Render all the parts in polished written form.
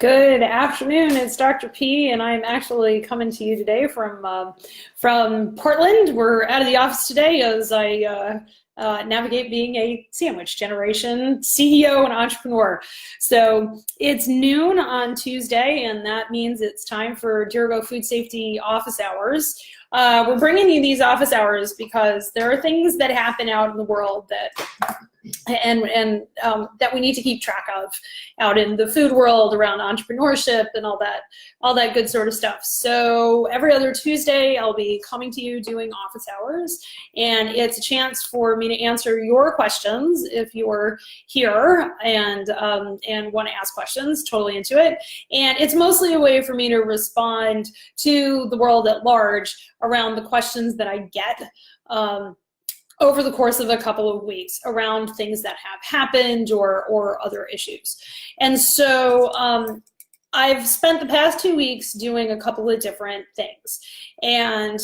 Good afternoon. It's Dr. P, and I'm actually coming to you today from Portland. We're out of the office today as I navigate being a sandwich generation CEO and entrepreneur. So it's noon on Tuesday, and that means it's time for Dirigo Food Safety office hours. We're bringing you these office hours because there are things that happen out in the world that that we need to keep track of out in the food world around entrepreneurship and all that good sort of stuff. So every other Tuesday, I'll be coming to you doing office hours, and it's a chance for me to answer your questions if you're here and want to ask questions. Totally into it. And it's mostly a way for me to respond to the world at large around the questions that I get over the course of a couple of weeks around things that have happened or other issues. And so I've spent the past 2 weeks doing a couple of different things, and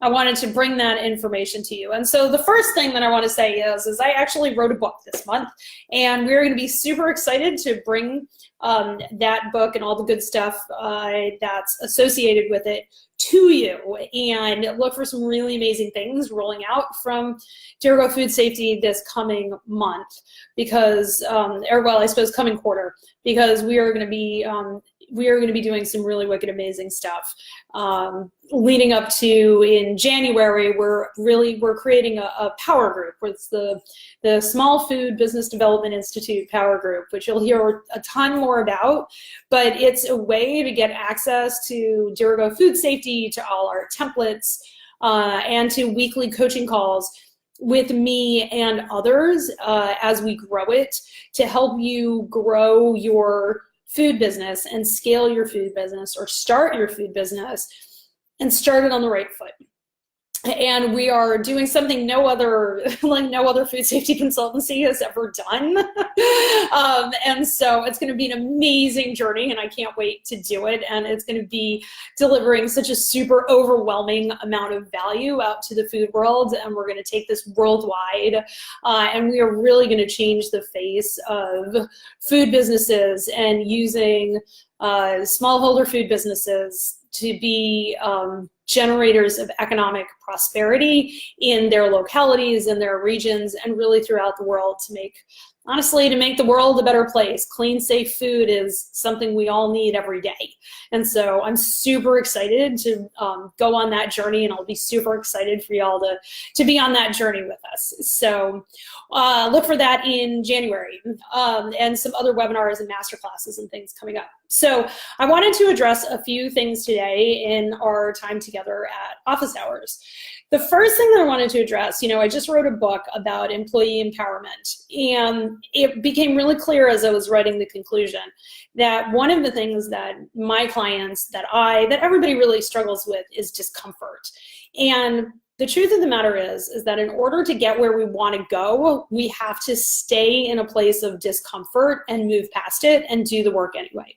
I wanted to bring that information to you. And so the first thing that I want to say is I actually wrote a book this month, and we're going to be super excited to bring that book and all the good stuff that's associated with it to you, and look for some really amazing things rolling out from Dirigo Food Safety this coming month, because, or well, I suppose coming quarter, because we are going to be doing some really wicked amazing stuff. Leading up to in January, we're creating a power group. It's the Small Food Business Development Institute Power Group, which you'll hear a ton more about, but it's a way to get access to Dirigo Food Safety, to all our templates, and to weekly coaching calls with me and others as we grow it, to help you grow your food business and scale your food business, or start your food business and start it on the right foot. And we are doing something no other food safety consultancy has ever done. And so it's going to be an amazing journey, and I can't wait to do it. And it's going to be delivering such a super overwhelming amount of value out to the food world. And we're going to take this worldwide. And we are really going to change the face of food businesses, and using smallholder food businesses to be generators of economic prosperity in their localities, in their regions, and really throughout the world, to make the world a better place. Clean, safe food is something we all need every day. And so I'm super excited to go on that journey, and I'll be super excited for y'all to be on that journey with us. So look for that in January, and some other webinars and masterclasses and things coming up. So I wanted to address a few things today in our time together at office hours. The first thing that I wanted to address, I just wrote a book about employee empowerment, and it became really clear as I was writing the conclusion that one of the things that my clients, that everybody really struggles with, is discomfort. And the truth of the matter is that in order to get where we want to go, we have to stay in a place of discomfort and move past it and do the work anyway.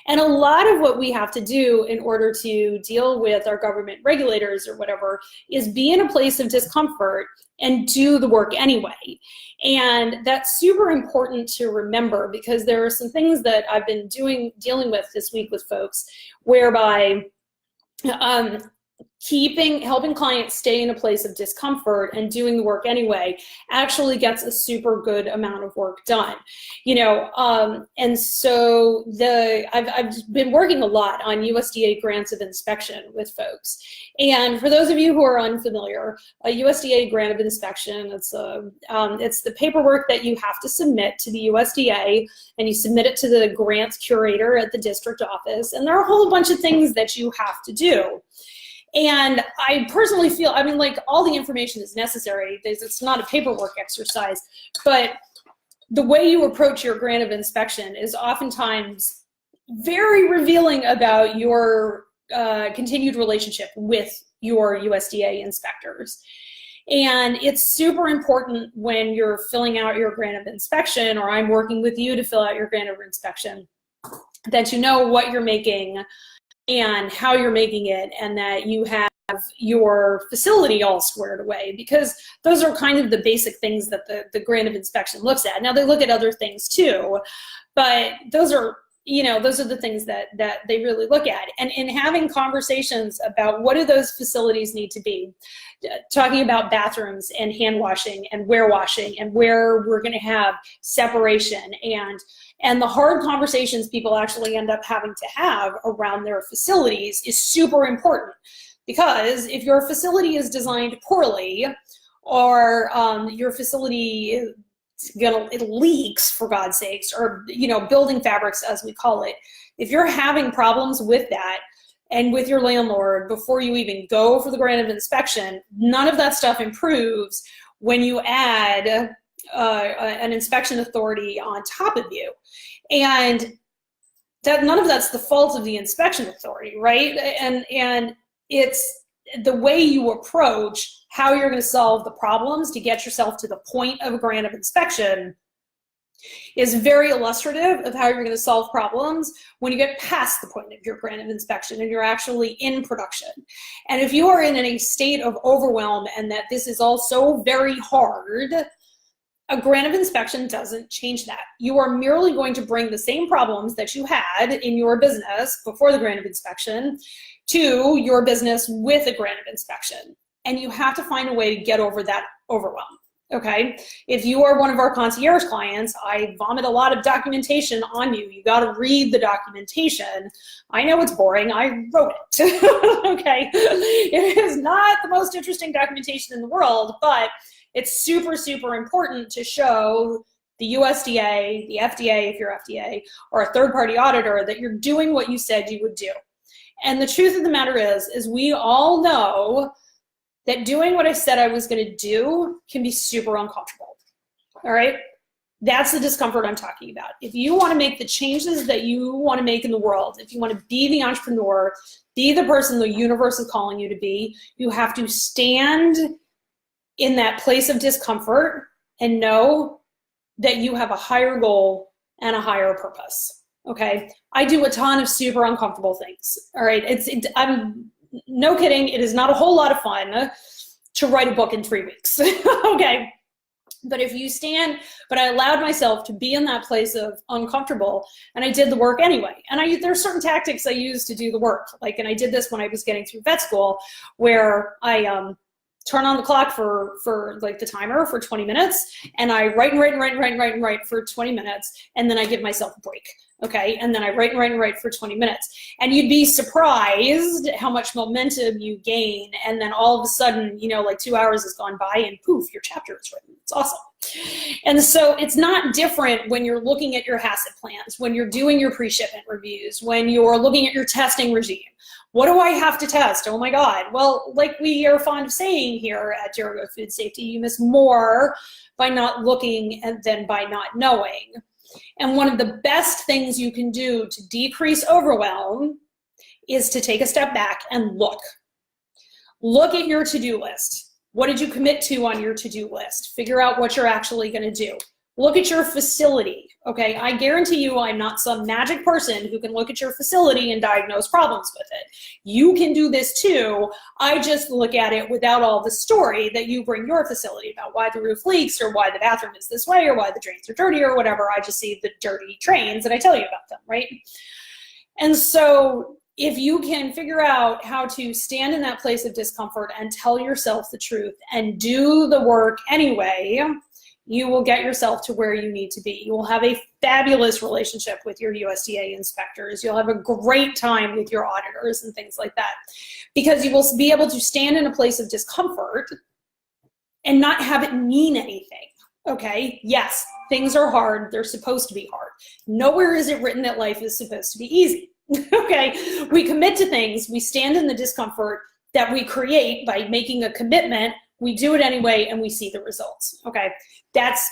And a lot of what we have to do in order to deal with our government regulators or whatever is be in a place of discomfort and do the work anyway. And that's super important to remember, because there are some things that I've been dealing with this week with folks, whereby helping clients stay in a place of discomfort and doing the work anyway actually gets a super good amount of work done, and so I've been working a lot on USDA grants of inspection with folks. And for those of you who are unfamiliar, a USDA grant of inspection, it's the paperwork that you have to submit to the USDA, and you submit it to the grants curator at the district office, and there are a whole bunch of things that you have to do. And I personally feel, all the information is necessary. It's not a paperwork exercise, but the way you approach your grant of inspection is oftentimes very revealing about your continued relationship with your USDA inspectors. And it's super important when you're filling out your grant of inspection, or I'm working with you to fill out your grant of inspection, that you know what you're making and how you're making it, and that you have your facility all squared away, because those are kind of the basic things that the grant of inspection looks at. Now they look at other things too, but those are those are the things that they really look at. And in having conversations about what do those facilities need to be, talking about bathrooms and hand washing and washing and where we're going to have separation and the hard conversations people actually end up having to have around their facilities is super important. Because if your facility is designed poorly, or your facility it leaks, for God's sakes, or building fabrics as we call it, if you're having problems with that and with your landlord before you even go for the grant of inspection, none of that stuff improves when you add an inspection authority on top of you. And that none of that's the fault of the inspection authority, right? And it's the way you approach how you're going to solve the problems to get yourself to the point of a grant of inspection is very illustrative of how you're going to solve problems when you get past the point of your grant of inspection and you're actually in production. And if you are in a state of overwhelm and that this is all so very hard, a grant of inspection doesn't change that. You are merely going to bring the same problems that you had in your business before the grant of inspection to your business with a grant of inspection. And you have to find a way to get over that overwhelm, okay? If you are one of our concierge clients, I vomit a lot of documentation on you. You gotta read the documentation. I know it's boring, I wrote it, okay? It is not the most interesting documentation in the world, but it's super, super important to show the USDA, the FDA, if you're FDA, or a third-party auditor that you're doing what you said you would do. And the truth of the matter is we all know that doing what I said I was going to do can be super uncomfortable, all right? That's the discomfort I'm talking about. If you want to make the changes that you want to make in the world, if you want to be the entrepreneur, be the person the universe is calling you to be, you have to stand in that place of discomfort and know that you have a higher goal and a higher purpose, okay? I do a ton of super uncomfortable things, all right? I'm no kidding, it is not a whole lot of fun to write a book in 3 weeks, okay? But if you stand, but I allowed myself to be in that place of uncomfortable and I did the work anyway. And there's certain tactics I use to do the work. And I did this when I was getting through vet school where I turn on the clock for the timer for 20 minutes and I write for 20 minutes and then I give myself a break. Okay, and then I write for 20 minutes. And you'd be surprised how much momentum you gain. And then all of a sudden, 2 hours has gone by and poof, your chapter is written. It's awesome. And so it's not different when you're looking at your HACCP plans, when you're doing your pre-shipment reviews, when you're looking at your testing regime. What do I have to test? Oh my God. Well, like we are fond of saying here at Dirigo Food Safety, you miss more by not looking than by not knowing. And one of the best things you can do to decrease overwhelm is to take a step back and look. Look at your to-do list. What did you commit to on your to-do list? Figure out what you're actually going to do. Look at your facility, okay? I guarantee you I'm not some magic person who can look at your facility and diagnose problems with it. You can do this too. I just look at it without all the story that you bring your facility about why the roof leaks or why the bathroom is this way or why the drains are dirty or whatever. I just see the dirty drains and I tell you about them, right? And so if you can figure out how to stand in that place of discomfort and tell yourself the truth and do the work anyway, you will get yourself to where you need to be. You will have a fabulous relationship with your USDA inspectors. You'll have a great time with your auditors and things like that, because you will be able to stand in a place of discomfort and not have it mean anything, okay? Yes, things are hard. They're supposed to be hard. Nowhere is it written that life is supposed to be easy, okay? We commit to things. We stand in the discomfort that we create by making a commitment. We do it anyway, and we see the results, okay? That's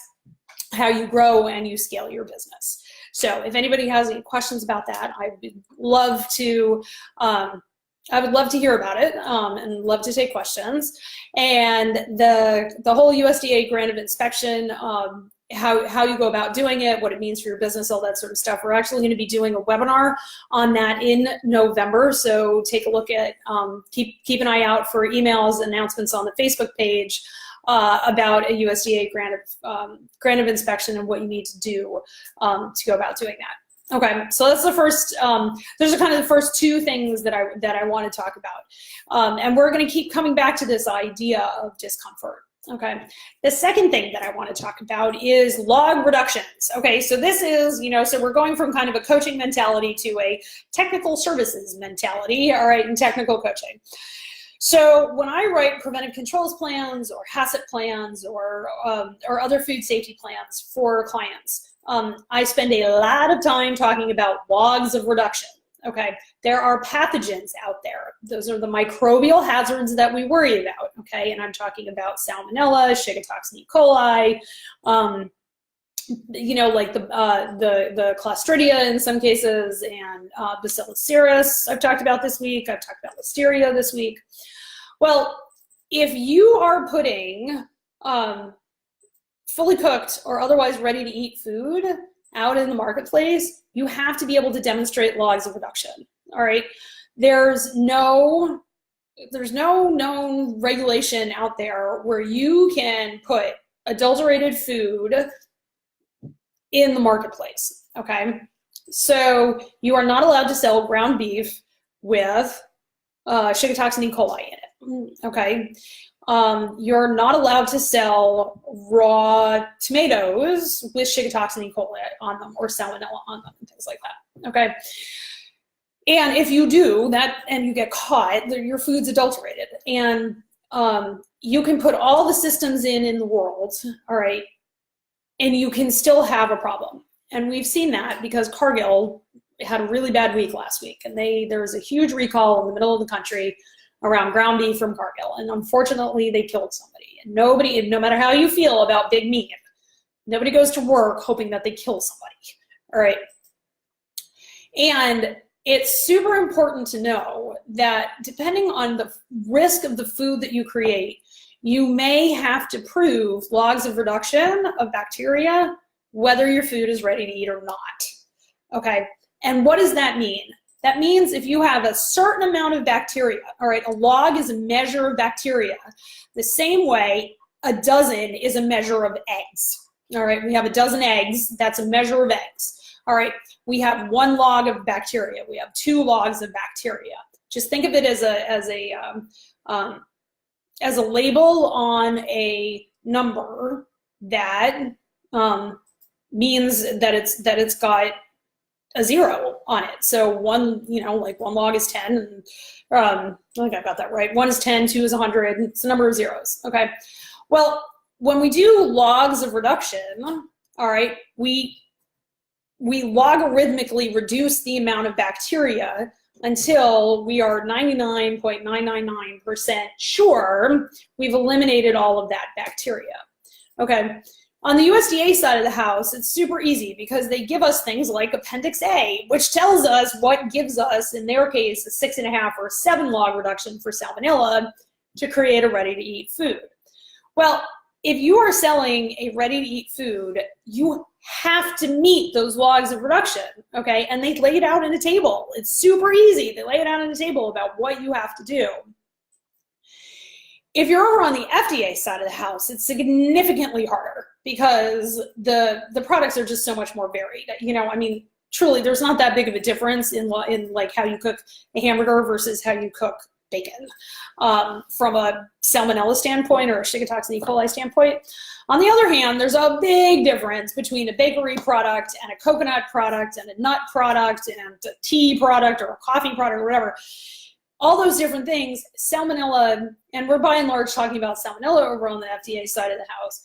how you grow and you scale your business. So if anybody has any questions about that, I would love to hear about it and love to take questions. And the whole USDA grant of inspection, how you go about doing it, what it means for your business, all that sort of stuff. We're actually going to be doing a webinar on that in November. So take a look at, keep an eye out for emails, announcements on the Facebook page about a USDA grant of inspection and what you need to do to go about doing that. Okay, so that's the first. Those are kind of the first two things that I want to talk about, and we're going to keep coming back to this idea of discomfort. Okay, the second thing that I want to talk about is log reductions. Okay, so this is, so we're going from kind of a coaching mentality to a technical services mentality. All right, in technical coaching. So when I write preventive controls plans or HACCP plans or other food safety plans for clients, I spend a lot of time talking about logs of reduction. Okay, there are pathogens out there. Those are the microbial hazards that we worry about. Okay, and I'm talking about salmonella, Shigatoxin E. coli, like the Clostridia in some cases, and Bacillus cereus I've talked about this week. I've talked about Listeria this week. Well, if you are putting fully cooked or otherwise ready to eat food out in the marketplace, you have to be able to demonstrate logs of reduction. All right, there's no known regulation out there where you can put adulterated food in the marketplace. Okay, so you are not allowed to sell ground beef with Shigatoxin E. coli in it. Okay, you're not allowed to sell raw tomatoes with Shigatoxin E. coli on them or salmonella on them and things like that. Okay, and if you do that and you get caught, your food's adulterated, and you can put all the systems in the world, all right, and you can still have a problem. And we've seen that because Cargill had a really bad week last week, and there was a huge recall in the middle of the country around ground beef from Cargill, and unfortunately they killed somebody. And nobody, no matter how you feel about big meat, nobody goes to work hoping that they kill somebody, all right? And it's super important to know that depending on the risk of the food that you create, you may have to prove logs of reduction of bacteria whether your food is ready to eat or not, okay? And what does that mean? That means if you have a certain amount of bacteria, all right, a log is a measure of bacteria, the same way a dozen is a measure of eggs, all right? We have a dozen eggs, that's a measure of eggs, all right? We have 1 log of bacteria, we have 2 logs of bacteria. Just think of it as a label on a number that means that it's got a 0 on it. So 1, like 1 log is 10, and I think I got that right. 1 is 10, 2 is 100. It's a number of zeros. Okay. Well, when we do logs of reduction, all right, we logarithmically reduce the amount of bacteria until we are 99.999% sure we've eliminated all of that bacteria. Okay. On the USDA side of the house, it's super easy because they give us things like Appendix A, which tells us what gives us, in their case, a 6.5 or 7 log reduction for salmonella to create a ready-to-eat food. Well, if you are selling a ready-to-eat food, you have to meet those logs of reduction, okay? And they lay it out in a table. It's super easy. They lay it out in a table about what you have to do. If you're over on the FDA side of the house, it's significantly harder because the products are just so much more varied. I mean, truly, there's not that big of a difference in like how you cook a hamburger versus how you cook bacon from a salmonella standpoint or a Shigatoxin E. coli standpoint. On the other hand, there's a big difference between a bakery product and a coconut product and a nut product and a tea product or a coffee product or whatever. All those different things, salmonella, and we're by and large talking about salmonella over on the FDA side of the house.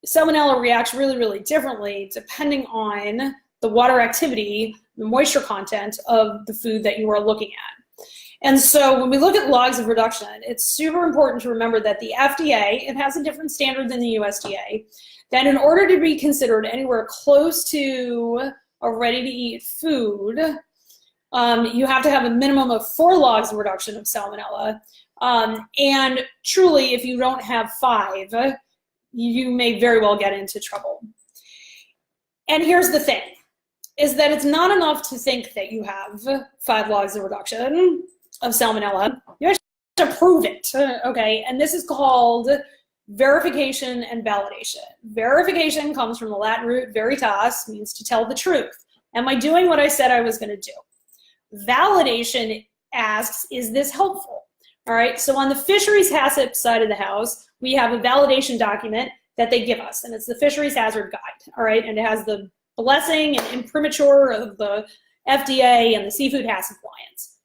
Salmonella reacts really, really differently depending on the water activity, the moisture content of the food that you are looking at. And so when we look at logs of reduction, it's super important to remember that the FDA, it has a different standard than the USDA, that in order to be considered anywhere close to a ready-to-eat food, you have to have a minimum of 4 logs of reduction of salmonella. And truly, if you don't have 5, you may very well get into trouble. And here's the thing, is that it's not enough to think that you have 5 logs of reduction of salmonella. You actually have to prove it, okay? And this is called verification and validation. Verification comes from the Latin root veritas, means to tell the truth. Am I doing what I said I was going to do? Validation asks, is this helpful? All right, so on the fisheries HACCP side of the house, we have a validation document that they give us, and it's the Fisheries Hazard Guide, all right, and it has the blessing and imprimatur of the FDA and the Seafood HACCP Alliance.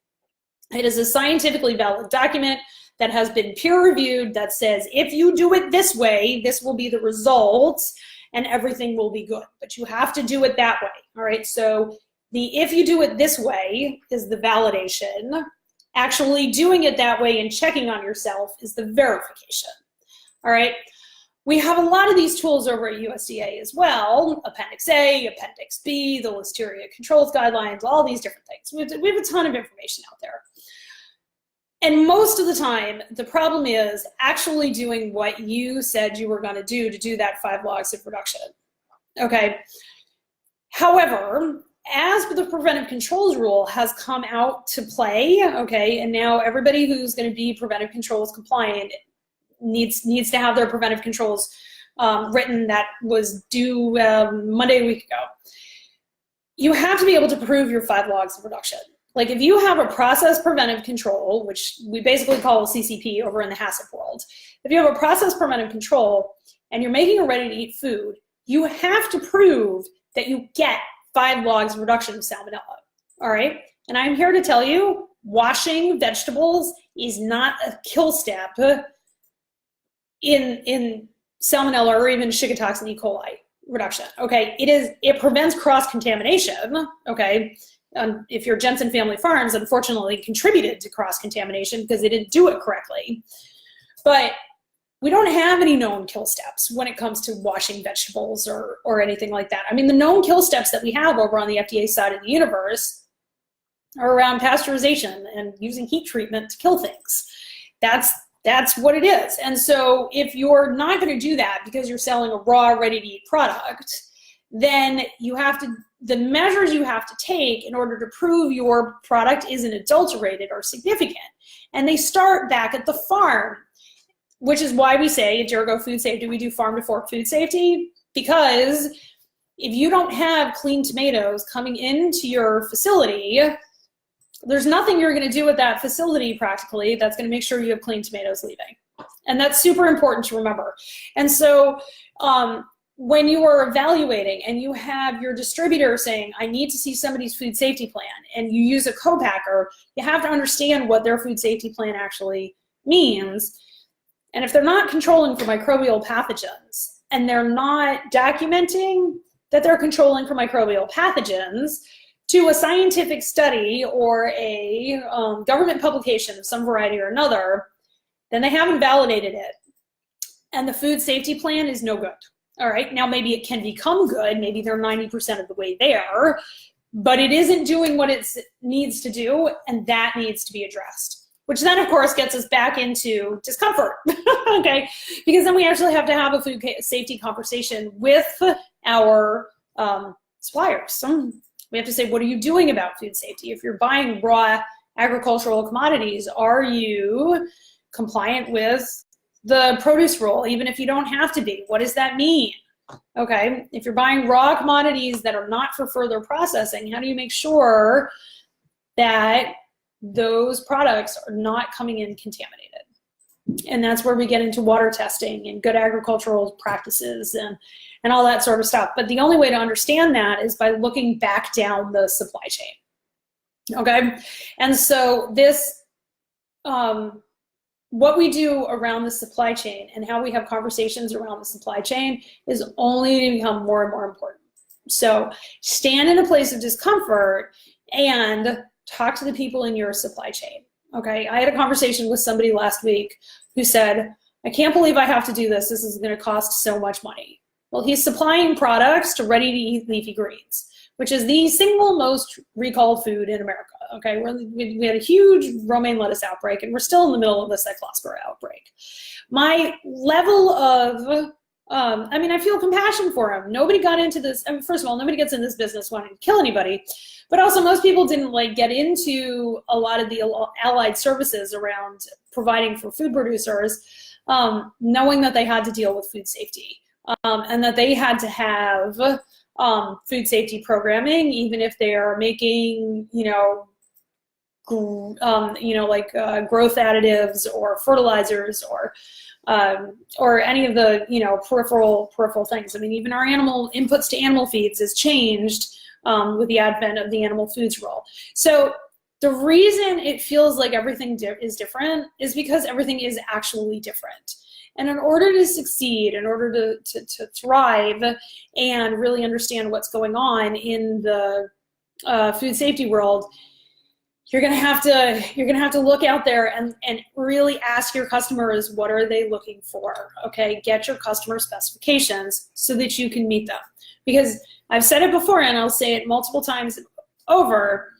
It is a scientifically valid document that has been peer-reviewed that says, if you do it this way, this will be the results, and everything will be good. But you have to do it that way, all right? So the if you do it this way is the validation. Actually doing it that way and checking on yourself is the verification, all right? We have a lot of these tools over at USDA as well, Appendix A, Appendix B, the Listeria Controls Guidelines, all these different things. We have a ton of information out there. And most of the time, the problem is actually doing what you said you were going to do that 5 logs of reduction, okay? However, as the preventive controls rule has come out to play, okay, and now everybody who's going to be preventive controls compliant needs to have their preventive controls written. That was due Monday a week ago. You have to be able to prove your 5 logs of reduction. Like if you have a process preventive control, which we basically call CCP over in the HACCP world, if you have a process preventive control and you're making a ready-to-eat food, you have to prove that you get 5 logs of reduction of salmonella, all right? And I'm here to tell you, washing vegetables is not a kill step in salmonella or even Shigatoxin E. coli reduction, okay? It prevents cross-contamination, okay? If your Jensen Family Farms unfortunately contributed to cross-contamination because they didn't do it correctly. But we don't have any known kill steps when it comes to washing vegetables or anything like that. I mean, the known kill steps that we have over on the FDA side of the universe are around pasteurization and using heat treatment to kill things. That's what it is. And so if you're not going to do that because you're selling a raw, ready-to-eat product, then the measures you have to take in order to prove your product isn't adulterated are significant. And they start back at the farm, which is why we say at Dirigo Food Safety, we do farm-to-fork food safety, because if you don't have clean tomatoes coming into your facility, there's nothing you're going to do with that facility practically that's going to make sure you have clean tomatoes leaving. And that's super important to remember. And so when you are evaluating and you have your distributor saying, I need to see somebody's food safety plan, and you use a co-packer, you have to understand what their food safety plan actually means. And if they're not controlling for microbial pathogens and they're not documenting that they're controlling for microbial pathogens to a scientific study or a government publication of some variety or another, then they haven't validated it. And the food safety plan is no good. All right, now maybe it can become good, maybe they're 90% of the way there, but it isn't doing what it needs to do, and that needs to be addressed. Which then, of course, gets us back into discomfort, okay? Because then we actually have to have a food safety conversation with our suppliers. So we have to say, what are you doing about food safety? If you're buying raw agricultural commodities, are you compliant with the produce rule, even if you don't have to be? What does that mean? Okay, if you're buying raw commodities that are not for further processing, how do you make sure that those products are not coming in contaminated? And that's where we get into water testing and good agricultural practices and all that sort of stuff. But the only way to understand that is by looking back down the supply chain, okay? And so this, what we do around the supply chain and how we have conversations around the supply chain is only going to become more and more important. So stand in a place of discomfort and talk to the people in your supply chain, okay? I had a conversation with somebody last week who said, I can't believe I have to do this. This is going to cost so much money. Well, he's supplying products to ready-to-eat leafy greens, which is the single most recalled food in America, okay? We had a huge romaine lettuce outbreak, and we're still in the middle of the cyclospora outbreak. My level of, I mean, I feel compassion for him. Nobody got into this, I mean, first of all, nobody gets in this business wanting to kill anybody, but also most people didn't like get into a lot of the allied services around providing for food producers knowing that they had to deal with food safety, and that they had to have food safety programming, even if they are making, growth additives or fertilizers or any of the peripheral things. I mean, even our animal inputs to animal feeds has changed with the advent of the animal foods rule. So the reason it feels like everything is different is because everything is actually different. And in order to succeed, in order to thrive and really understand what's going on in the food safety world, you're gonna have to look out there and really ask your customers, what are they looking for? Okay, get your customer specifications so that you can meet them. Because I've said it before and I'll say it multiple times over,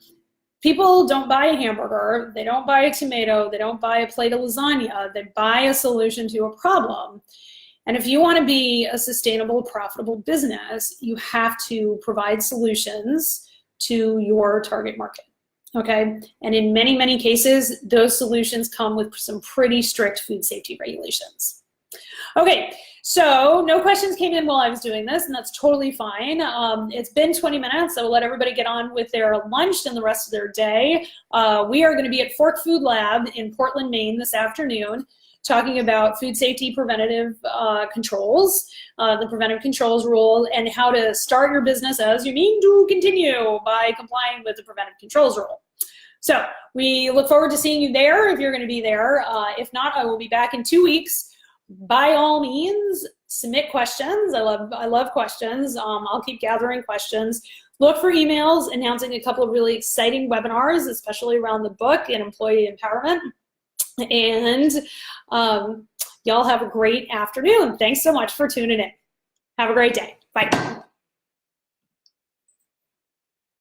people don't buy a hamburger, they don't buy a tomato, they don't buy a plate of lasagna, they buy a solution to a problem. And if you want to be a sustainable, profitable business, you have to provide solutions to your target market. Okay, and in many, many cases, those solutions come with some pretty strict food safety regulations. Okay, so no questions came in while I was doing this, and that's totally fine. It's been 20 minutes, so we'll let everybody get on with their lunch and the rest of their day. We are going to be at Fork Food Lab in Portland, Maine this afternoon, talking about food safety preventative controls, the preventive controls rule, and how to start your business as you mean to continue by complying with the preventive controls rule. So we look forward to seeing you there if you're going to be there. If not, I will be back in 2 weeks. By all means, submit questions. I love questions. I'll keep gathering questions. Look for emails announcing a couple of really exciting webinars, especially around the book and employee empowerment. And y'all have a great afternoon. Thanks so much for tuning in. Have a great day. Bye.